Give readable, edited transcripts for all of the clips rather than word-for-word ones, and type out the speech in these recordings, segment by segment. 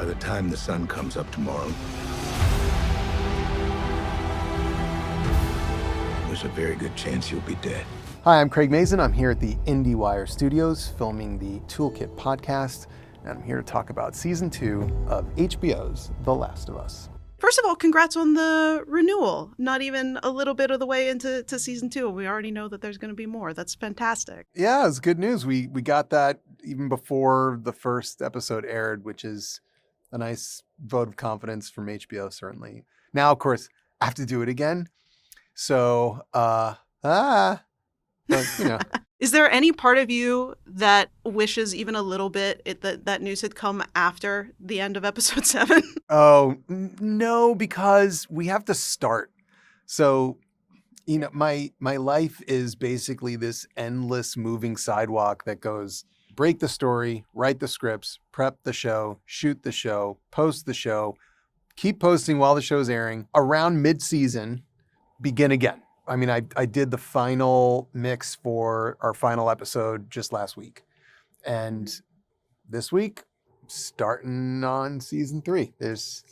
the time the sun comes up tomorrow, there's a very good chance you'll be dead. Hi, I'm Craig Mazin. I'm here at the IndieWire studios filming the Toolkit podcast, and I'm here to talk about season 2 of HBO's The Last of Us. First of all, congrats on the renewal. Not even a little bit of the way into season 2. We already know that there's going to be more. That's fantastic. Yeah, it's good news. We got that even before the first episode aired, which is a nice vote of confidence from HBO, certainly. Now, of course, I have to do it again. So, but, you know. Is there any part of you that wishes even a little bit that news had come after the end of episode 7? Oh, no, because we have to start. So, you know, my life is basically this endless moving sidewalk that goes break the story, write the scripts, prep the show, shoot the show, post the show, keep posting while the show's airing. Around mid-season, begin again. I mean, I did the final mix for our final episode just last week. And this week, starting on season 3. There's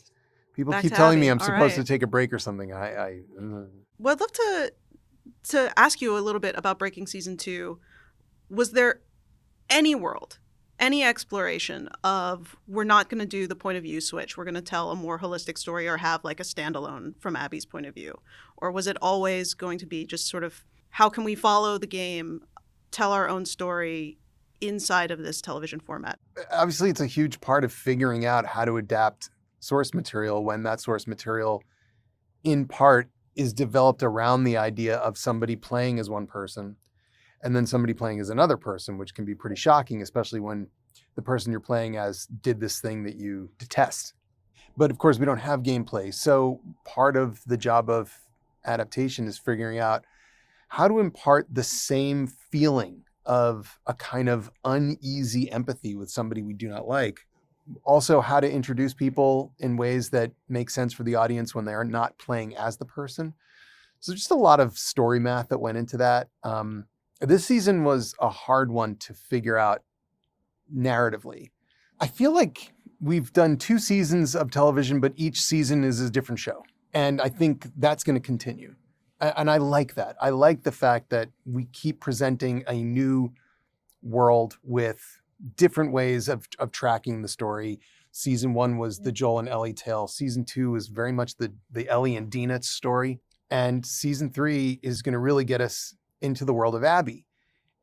people Back keep to telling Abby. me I'm All supposed right. to take a break or something. Well, I'd love to ask you a little bit about breaking season 2. Was there any world, any exploration of we're not going to do the point of view switch, we're going to tell a more holistic story or have like a standalone from Abby's point of view? Or was it always going to be just sort of how can we follow the game, tell our own story inside of this television format? Obviously, it's a huge part of figuring out how to adapt source material when that source material, in part, is developed around the idea of somebody playing as one person and then somebody playing as another person, which can be pretty shocking, especially when the person you're playing as did this thing that you detest. But of course, we don't have gameplay. So part of the job of adaptation is figuring out how to impart the same feeling of a kind of uneasy empathy with somebody we do not like. Also, how to introduce people in ways that make sense for the audience when they are not playing as the person. So just a lot of story math that went into that. This season was a hard one to figure out narratively. I feel like we've done 2 seasons of television, but each season is a different show. And I think that's going to continue. And I like that. I like the fact that we keep presenting a new world with different ways of tracking the story. Season 1 was the Joel and Ellie tale. Season 2 is very much the Ellie and Denah story. And season 3 is going to really get us into the world of Abby.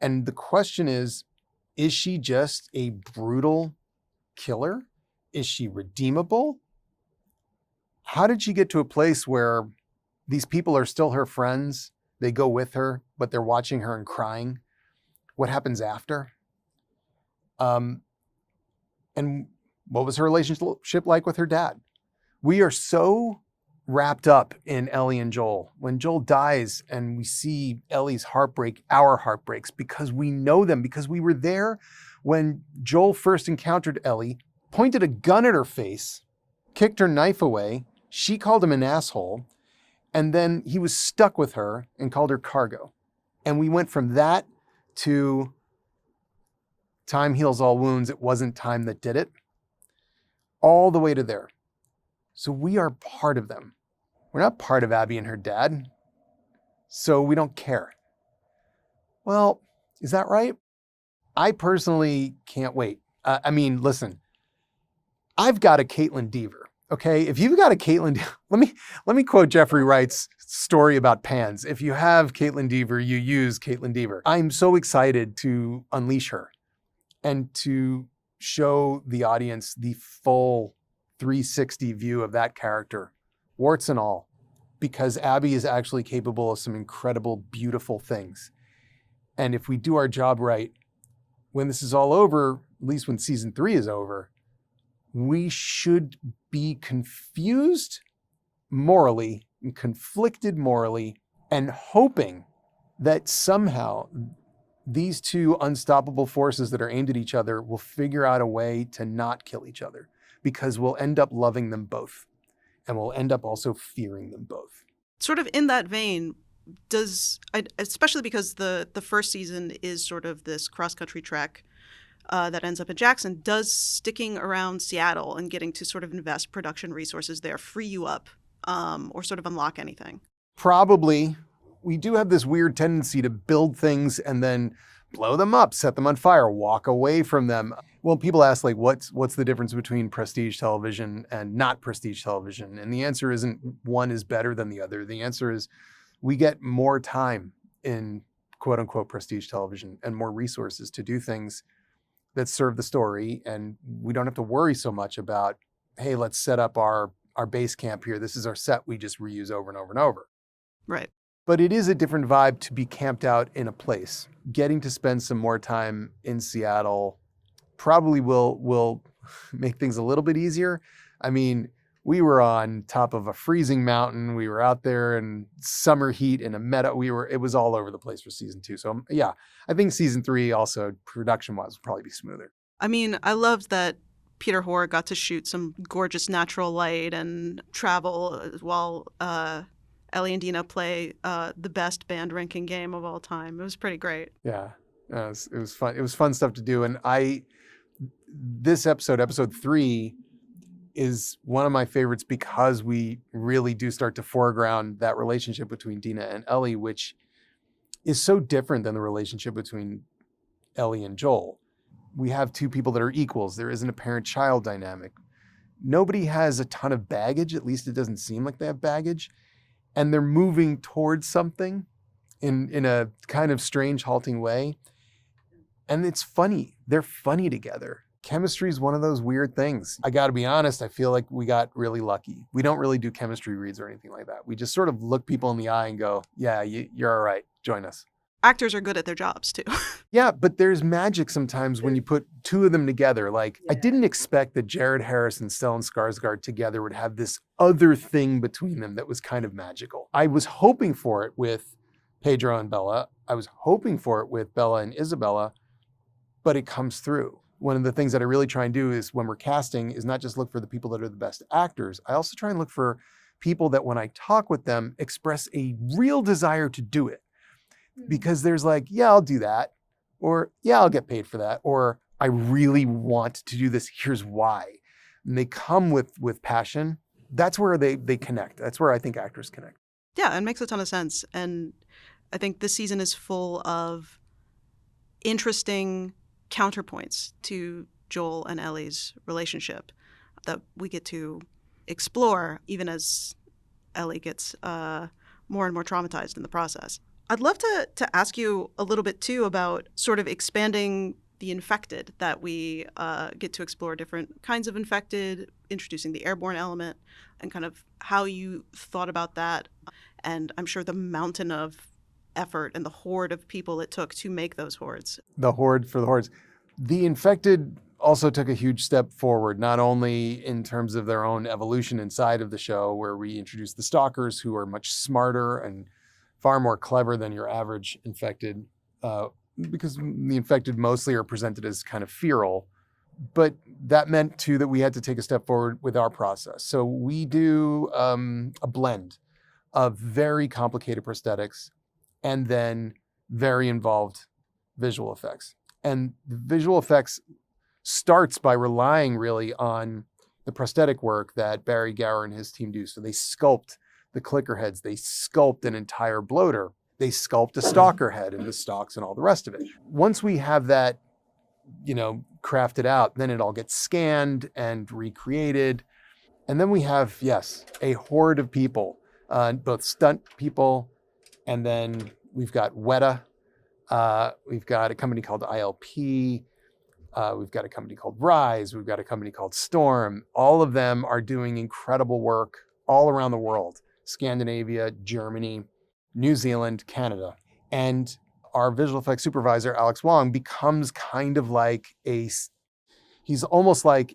And the question is she just a brutal killer? Is she redeemable? How did she get to a place where these people are still her friends? They go with her, but they're watching her and crying. What happens after? And what was her relationship like with her dad? We are so wrapped up in Ellie and Joel. When Joel dies and we see Ellie's heartbreak, our heartbreaks, because we know them, because we were there when Joel first encountered Ellie, pointed a gun at her face, kicked her knife away. She called him an asshole. And then he was stuck with her and called her cargo. And we went from that to time heals all wounds. It wasn't time that did it. All the way to there. So we are part of them. We're not part of Abby and her dad. So we don't care. Well, is that right? I personally can't wait. I mean, listen, I've got a Caitlin Deaver. Okay, if you've got a Caitlin, let me quote Jeffrey Wright's story about pans. If you have Caitlin Deaver, you use Caitlin Deaver. I'm so excited to unleash her and to show the audience the full 360 view of that character, warts and all, because Abby is actually capable of some incredible, beautiful things. And if we do our job right, when this is all over, at least when season 3 is over, we should be confused morally and conflicted morally and hoping that somehow these 2 unstoppable forces that are aimed at each other will figure out a way to not kill each other, because we'll end up loving them both and we'll end up also fearing them both. Sort of in that vein, especially because the first season is sort of this cross-country trek that ends up in Jackson, does sticking around Seattle and getting to sort of invest production resources there free you up or sort of unlock anything? Probably. We do have this weird tendency to build things and then blow them up, set them on fire, walk away from them. Well, people ask, like, what's the difference between prestige television and not prestige television? And the answer isn't one is better than the other. The answer is we get more time in quote unquote prestige television and more resources to do things that serve the story. And we don't have to worry so much about, hey, let's set up our base camp here. This is our set we just reuse over and over and over. Right. But it is a different vibe to be camped out in a place. Getting to spend some more time in Seattle probably will make things a little bit easier. I mean, we were on top of a freezing mountain. We were out there in summer heat in a meadow. It was all over the place for season 2. So yeah, I think season 3 also production-wise will probably be smoother. I mean, I loved that Peter Hoare got to shoot some gorgeous natural light and travel while Ellie and Denah play the best band ranking game of all time. It was pretty great. Yeah, it was fun. It was fun stuff to do. And this episode 3, is one of my favorites because we really do start to foreground that relationship between Denah and Ellie, which is so different than the relationship between Ellie and Joel. We have two people that are equals. There isn't a parent-child dynamic. Nobody has a ton of baggage, at least it doesn't seem like they have baggage. And they're moving towards something in a kind of strange, halting way. And it's funny. They're funny together. Chemistry is one of those weird things. I got to be honest, I feel like we got really lucky. We don't really do chemistry reads or anything like that. We just sort of look people in the eye and go, yeah, you're all right. Join us. Actors are good at their jobs too. Yeah, but there's magic sometimes when you put two of them together. Like, I didn't expect that Jared Harris and Stellan Skarsgård together would have this other thing between them that was kind of magical. I was hoping for it with Pedro and Bella. I was hoping for it with Bella and Isabella, but it comes through. One of the things that I really try and do is when we're casting is not just look for the people that are the best actors. I also try and look for people that when I talk with them express a real desire to do it. Because there's like, yeah, I'll do that. Or yeah, I'll get paid for that. Or I really want to do this. Here's why. And they come with passion. That's where they connect. That's where I think actors connect. Yeah, it makes a ton of sense. And I think this season is full of interesting counterpoints to Joel and Ellie's relationship that we get to explore even as Ellie gets more and more traumatized in the process. I'd love to ask you a little bit too about sort of expanding the infected, that we get to explore different kinds of infected, introducing the airborne element, and kind of how you thought about that. And I'm sure the mountain of effort and the horde of people it took to make those hordes. The horde for the hordes. The infected also took a huge step forward, not only in terms of their own evolution inside of the show, where we introduced the stalkers, who are much smarter and far more clever than your average infected, because the infected mostly are presented as kind of feral. But that meant too that we had to take a step forward with our process. So we do a blend of very complicated prosthetics and then very involved visual effects. And the visual effects starts by relying really on the prosthetic work that Barry Gower and his team do. So they sculpt the clicker heads, they sculpt an entire bloater, they sculpt a stalker head and the stalks and all the rest of it. Once we have that, crafted out, then it all gets scanned and recreated. And then we have, yes, a horde of people, both stunt people, and then we've got Weta. We've got a company called ILP. We've got a company called Rise. We've got a company called Storm. All of them are doing incredible work all around the world. Scandinavia, Germany, New Zealand, Canada. And our visual effects supervisor, Alex Wong, becomes kind of like he's almost like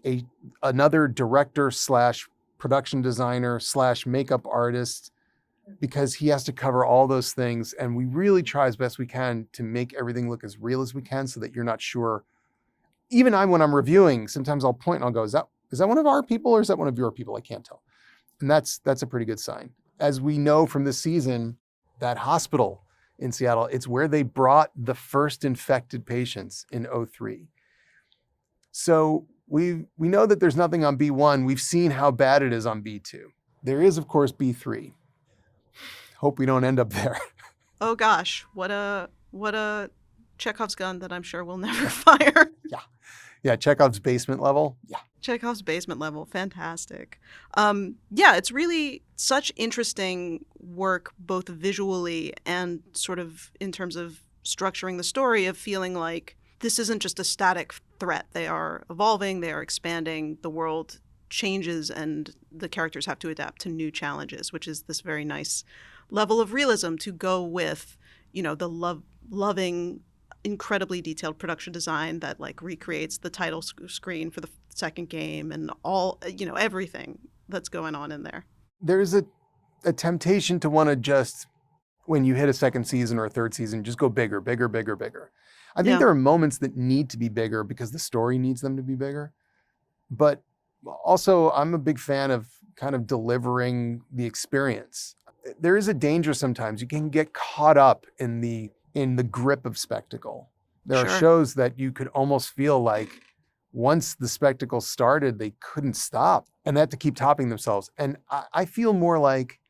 another director / production designer / makeup artist, because he has to cover all those things. And we really try as best we can to make everything look as real as we can so that you're not sure. Even when I'm reviewing, sometimes I'll point and I'll go, is that one of our people or is that one of your people? I can't tell. And that's a pretty good sign. As we know from this season, that hospital in Seattle, it's where they brought the first infected patients in 2003. So we know that there's nothing on B1. We've seen how bad it is on B2. There is, of course, B3. Hope we don't end up there. Oh gosh, what a Chekhov's gun that I'm sure we'll never fire. Yeah, Chekhov's basement level. Yeah. Chekhov's basement level, fantastic. Yeah, it's really such interesting work, both visually and sort of in terms of structuring the story, of feeling like this isn't just a static threat. They are evolving, they are expanding, the world changes, and the characters have to adapt to new challenges, which is this very nice level of realism to go with, the loving, incredibly detailed production design that like recreates the title screen for the second game and all, everything that's going on in there. There's a temptation to want to just, when you hit a second season or a third season, just go bigger, bigger, bigger, bigger. I think there are moments that need to be bigger because the story needs them to be bigger. But also, I'm a big fan of kind of delivering the experience. There is a danger sometimes. You can get caught up in the grip of spectacle. There are shows that you could almost feel like once the spectacle started, they couldn't stop and they had to keep topping themselves. And I feel more like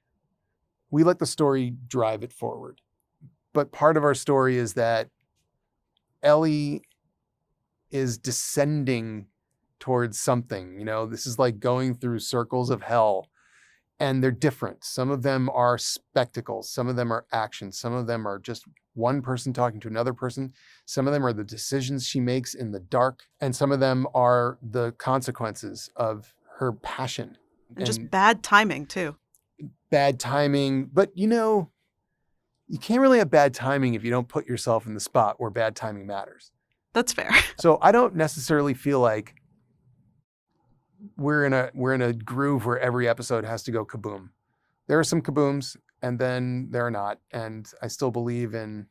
we let the story drive it forward. But part of our story is that Ellie is descending towards something. This is like going through circles of hell, and they're different. Some of them are spectacles. Some of them are action. Some of them are just one person talking to another person. Some of them are the decisions she makes in the dark. And some of them are the consequences of her passion. And just bad timing, too. Bad timing. But, you can't really have bad timing if you don't put yourself in the spot where bad timing matters. That's fair. So I don't necessarily feel like we're in a groove where every episode has to go kaboom. There are some kabooms, and then there are not. And I still believe in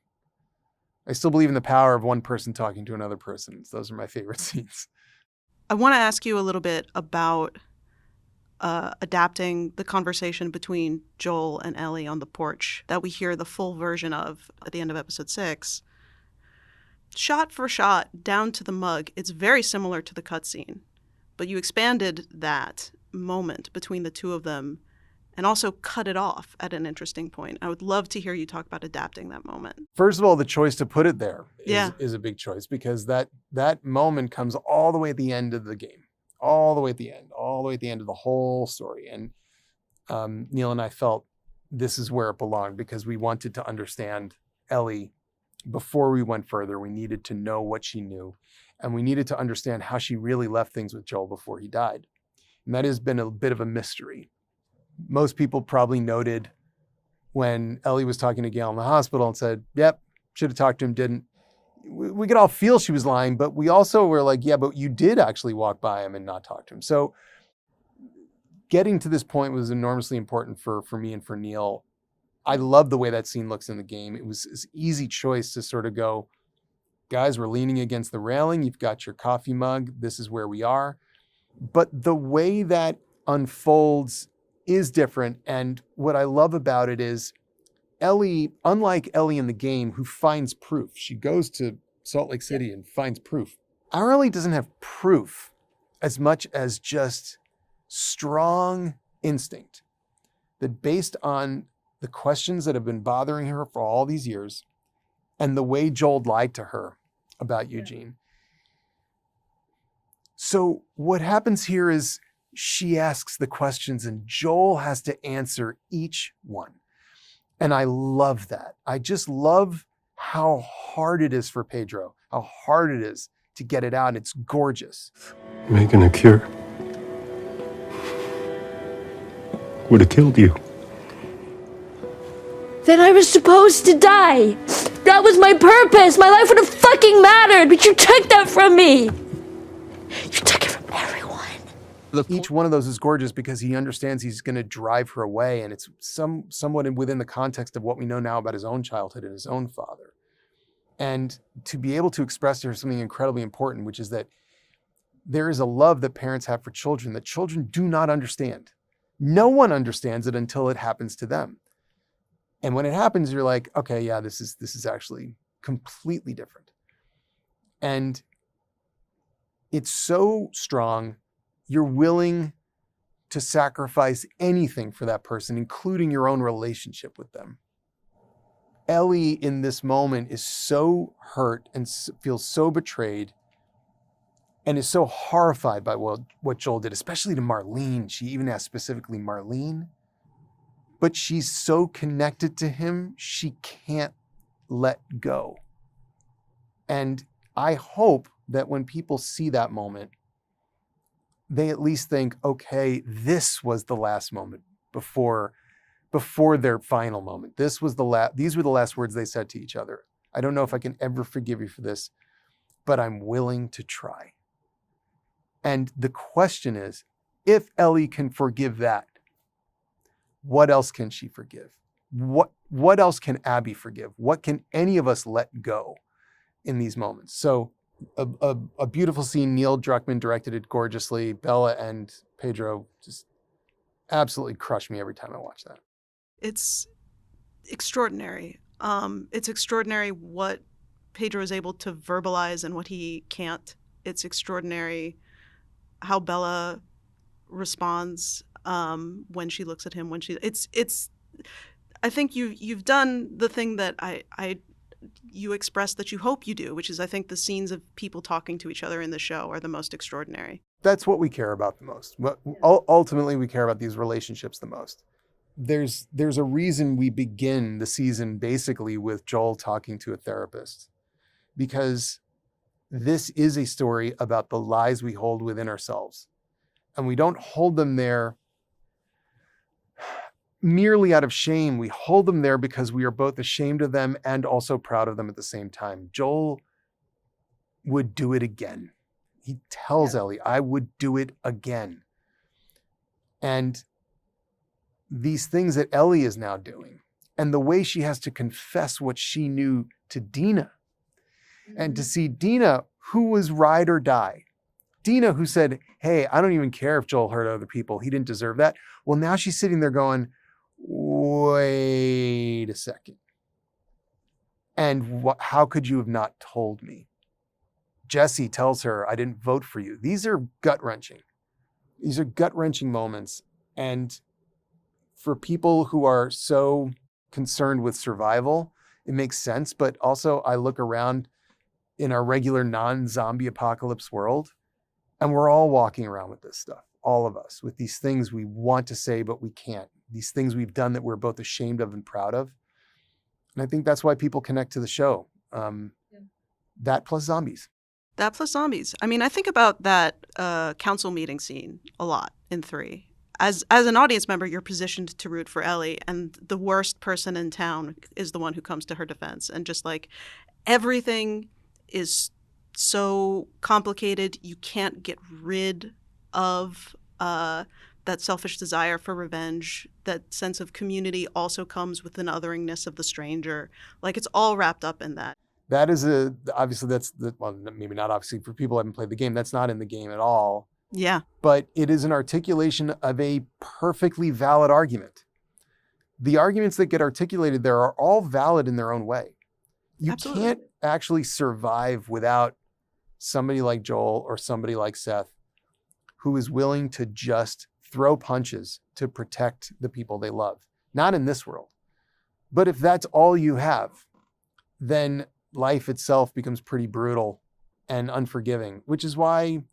the power of one person talking to another person. Those are my favorite scenes. I want to ask you a little bit about adapting the conversation between Joel and Ellie on the porch that we hear the full version of at the end of episode 6. Shot for shot, down to the mug, it's very similar to the cutscene. But you expanded that moment between the two of them and also cut it off at an interesting point. I would love to hear you talk about adapting that moment. First of all, the choice to put it there is a big choice, because that moment comes all the way at the end of the game, all the way at the end of the whole story. And Neil and I felt this is where it belonged, because we wanted to understand Ellie before we went further. We needed to know what she knew, and we needed to understand how she really left things with Joel before he died. And that has been a bit of a mystery. Most people probably noted when Ellie was talking to Gail in the hospital and said, yep, should have talked to him, didn't. We could all feel she was lying, but we also were like, yeah, but you did actually walk by him and not talk to him. So getting to this point was enormously important for me and for Neil. I love the way that scene looks in the game. It was an easy choice to sort of go, guys, we're leaning against the railing. You've got your coffee mug. This is where we are. But the way that unfolds is different. And what I love about it is Ellie, unlike Ellie in the game, who finds proof. She goes to Salt Lake City and finds proof. Our Ellie doesn't have proof as much as just strong instinct that, based on the questions that have been bothering her for all these years and the way Joel lied to her about Eugene. So what happens here is she asks the questions and Joel has to answer each one. And I love that. I just love how hard it is for Pedro, how hard it is to get it out. It's gorgeous. Making a cure would have killed you. Then I was supposed to die. That was my purpose. My life would have fucking mattered, but you took that from me. You took it from everyone. Each one of those is gorgeous because he understands he's going to drive her away, and it's somewhat within the context of what we know now about his own childhood and his own father. And to be able to express to her something incredibly important, which is that there is a love that parents have for children that children do not understand. No one understands it until it happens to them. And when it happens, you're like, okay, yeah, this is actually completely different. And It's so strong, you're willing to sacrifice anything for that person, including your own relationship with them. Ellie in this moment is so hurt and feels so betrayed and is so horrified by what Joel did, especially to Marlene. She even asked specifically Marlene, but she's so connected to him, she can't let go. And I hope that when people see that moment, they at least think, okay, this was the last moment before their final moment. These were the last words they said to each other. I don't know if I can ever forgive you for this, but I'm willing to try. And the question is, if Ellie can forgive that, what else can she forgive? What else can Abby forgive? What can any of us let go in these moments? So a beautiful scene. Neil Druckmann directed it gorgeously. Bella and Pedro just absolutely crush me every time I watch that. It's extraordinary. It's extraordinary what Pedro is able to verbalize and what he can't. It's extraordinary how Bella responds when she looks at him. I think you've done the thing that you express that you hope you do, which is I think the scenes of people talking to each other in the show are the most extraordinary. That's what we care about the most. Ultimately, we care about these relationships the most. There's a reason we begin the season basically with Joel talking to a therapist, because this is a story about the lies we hold within ourselves. And we don't hold them there merely out of shame. We hold them there because we are both ashamed of them and also proud of them at the same time. Joel would do it again. He tells Ellie, I would do it again. And these things that Ellie is now doing, and the way she has to confess what she knew to Denah, and to see Denah, who was ride or die. Denah, who said, hey, I don't even care if Joel hurt other people. He didn't deserve that. Well, now she's sitting there going, wait a second. And how could you have not told me? Jesse tells her, I didn't vote for you. These are gut-wrenching. These are gut-wrenching moments. And for people who are so concerned with survival, it makes sense. But also I look around in our regular non-zombie apocalypse world, and we're all walking around with this stuff, all of us, with these things we want to say, but we can't. These things we've done that we're both ashamed of and proud of. And I think that's why people connect to the show. That plus zombies. That plus zombies. I mean, I think about that council meeting scene a lot in 3. As an audience member, you're positioned to root for Ellie, and the worst person in town is the one who comes to her defense. And just like everything is so complicated, you can't get rid of that selfish desire for revenge. That sense of community also comes with an otheringness of the stranger. Like, it's all wrapped up in that. That is obviously well, maybe not obviously for people who haven't played the game, that's not in the game at all. Yeah. But it is an articulation of a perfectly valid argument. The arguments that get articulated there are all valid in their own way. You Absolutely. can't actually survive without somebody like Joel or somebody like Seth who is willing to just throw punches to protect the people they love. Not in this world. But if that's all you have, then life itself becomes pretty brutal and unforgiving, which is why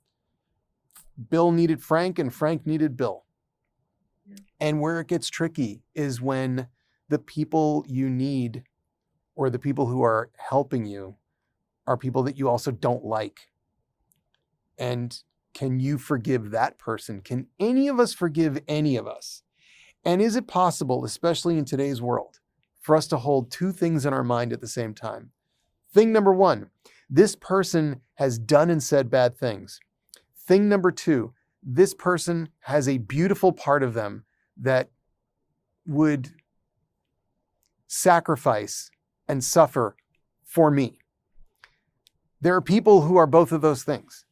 Bill needed Frank and Frank needed Bill. Yeah. And where it gets tricky is when the people you need or the people who are helping you are people that you also don't like. And can you forgive that person? Can any of us forgive any of us? And is it possible, especially in today's world, for us to hold two things in our mind at the same time? Thing number 1, this person has done and said bad things. Thing number 2, this person has a beautiful part of them that would sacrifice and suffer for me. There are people who are both of those things.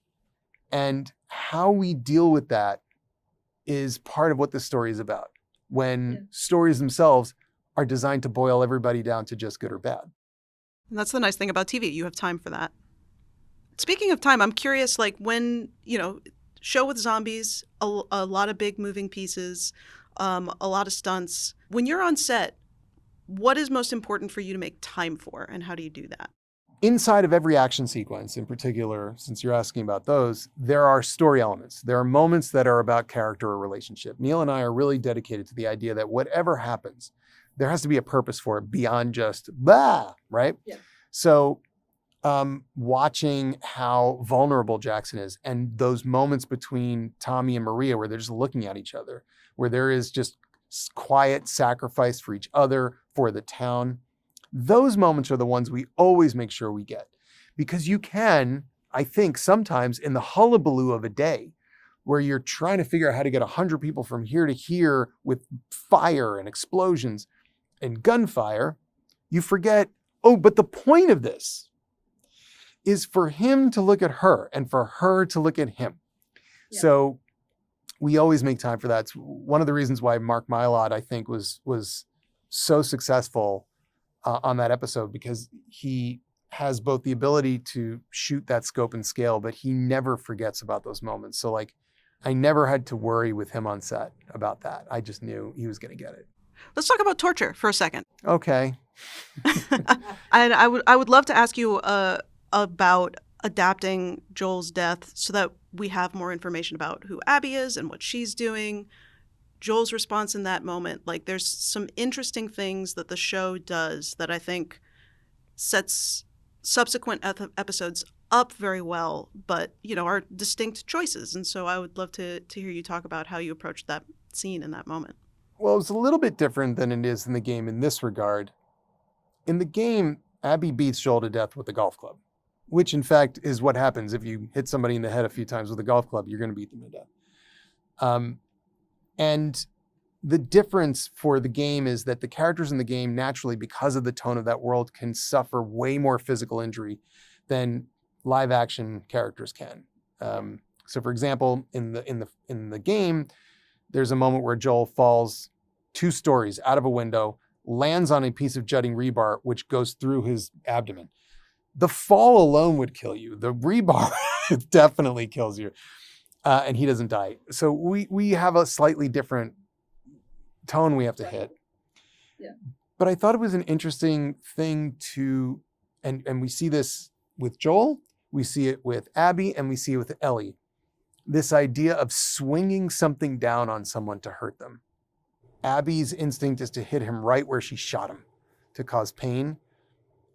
And how we deal with that is part of what this story is about. When stories themselves are designed to boil everybody down to just good or bad. And that's the nice thing about TV. You have time for that. Speaking of time, I'm curious, like when, show with zombies, a lot of big moving pieces, a lot of stunts. When you're on set, what is most important for you to make time for, and how do you do that? Inside of every action sequence, in particular, since you're asking about those, there are story elements. There are moments that are about character or relationship. Neil and I are really dedicated to the idea that whatever happens, there has to be a purpose for it beyond just blah, right? Yeah. So watching how vulnerable Jackson is and those moments between Tommy and Maria where they're just looking at each other, where there is just quiet sacrifice for each other, for the town. Those moments are the ones we always make sure we get. Because you can, I think, sometimes in the hullabaloo of a day, where you're trying to figure out how to get 100 people from here to here with fire and explosions and gunfire, you forget, oh, but the point of this is for him to look at her and for her to look at him. Yeah. So we always make time for that. It's one of the reasons why Mark Mylod, I think, was so successful on that episode, because he has both the ability to shoot that scope and scale, but he never forgets about those moments. So like, I never had to worry with him on set about that. I just knew he was going to get it. Let's talk about torture for a second. Okay. And I would love to ask you about adapting Joel's death so that we have more information about who Abby is and what she's doing. Joel's response in that moment, like there's some interesting things that the show does that I think sets subsequent episodes up very well, but are distinct choices. And so I would love to hear you talk about how you approached that scene in that moment. Well, it's a little bit different than it is in the game in this regard. In the game, Abby beats Joel to death with a golf club, which in fact is what happens if you hit somebody in the head a few times with a golf club, you're going to beat them to death. And the difference for the game is that the characters in the game naturally, because of the tone of that world, can suffer way more physical injury than live action characters can. So for example, in the game, there's a moment where Joel falls 2 stories out of a window, lands on a piece of jutting rebar, which goes through his abdomen. The fall alone would kill you. The rebar definitely kills you. And he doesn't die. So we have a slightly different tone we have to hit. Yeah. But I thought it was an interesting thing to, and we see this with Joel, we see it with Abby, and we see it with Ellie. This idea of swinging something down on someone to hurt them. Abby's instinct is to hit him right where she shot him to cause pain.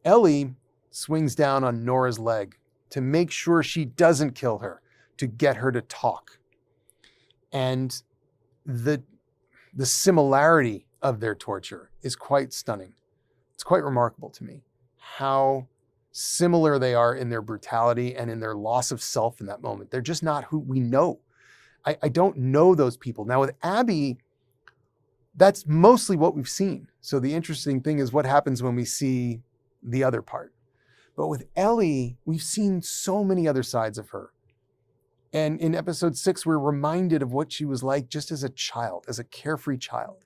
Ellie swings down on Nora's leg to make sure she doesn't kill her, to get her to talk. And the similarity of their torture is quite stunning. It's quite remarkable to me how similar they are in their brutality and in their loss of self in that moment. They're just not who we know. I don't know those people. Now with Abby, that's mostly what we've seen. So the interesting thing is what happens when we see the other part. But with Ellie, we've seen so many other sides of her. And in episode 6, we're reminded of what she was like just as a child, as a carefree child.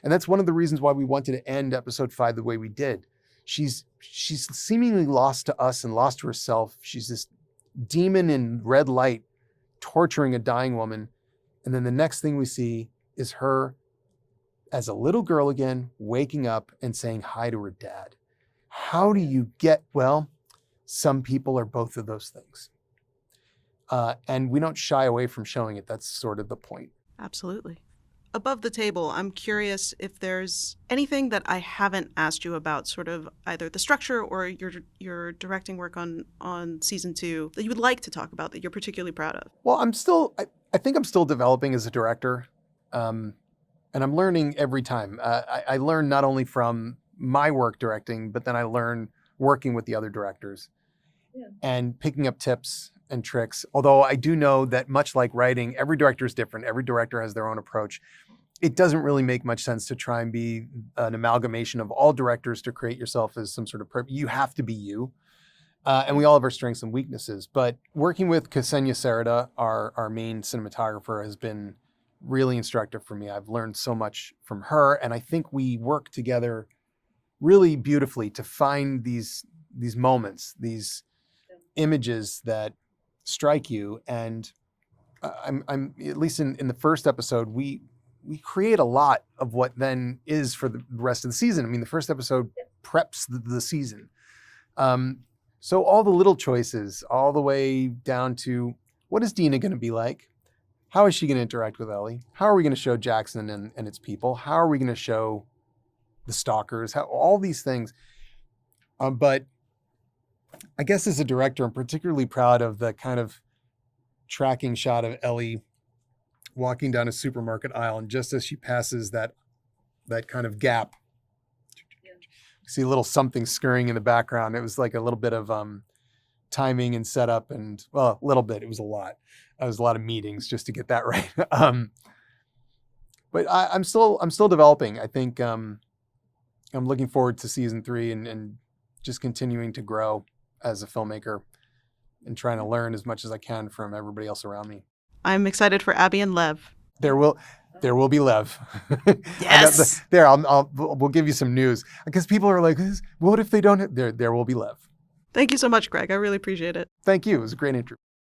And that's one of the reasons why we wanted to end episode 5 the way we did. She's seemingly lost to us and lost to herself. She's this demon in red light torturing a dying woman. And then the next thing we see is her as a little girl again, waking up and saying hi to her dad. How do you get, well, some people are both of those things. And we don't shy away from showing it. That's sort of the point. Absolutely. Above the table, I'm curious if there's anything that I haven't asked you about, sort of either the structure or your directing work on season 2 that you would like to talk about that you're particularly proud of. Well, I think I'm still developing as a director. And I'm learning every time. I learn not only from my work directing, but then I learn working with the other directors and picking up tips and tricks. Although I do know that much like writing, every director is different. Every director has their own approach. It doesn't really make much sense to try and be an amalgamation of all directors to create yourself as some sort of you have to be you. And we all have our strengths and weaknesses. But working with Ksenia Sereda, our main cinematographer, has been really instructive for me. I've learned so much from her, and I think we work together really beautifully to find these moments, these images that strike you. And I'm at least in the first episode, we create a lot of what then is for the rest of the season. I mean, the first episode preps the season. So all the little choices, all the way down to what is Denah going to be like? How is she going to interact with Ellie? How are we going to show Jackson and its people? How are we going to show the stalkers? How all these things. But I guess as a director, I'm particularly proud of the kind of tracking shot of Ellie walking down a supermarket aisle, and just as she passes that kind of gap, you see a little something scurrying in the background. It was like a little bit of timing and setup, and well, a little bit. It was a lot. It was a lot of meetings just to get that right. But I'm still developing. I think I'm looking forward to season 3 and just continuing to grow as a filmmaker and trying to learn as much as I can from everybody else around me. I'm excited for Abby and Lev. There will be Lev. Yes. We'll give you some news, because people are like, what if they don't? There will be Lev. Thank you so much, Greg. I really appreciate it. Thank you. It was a great interview.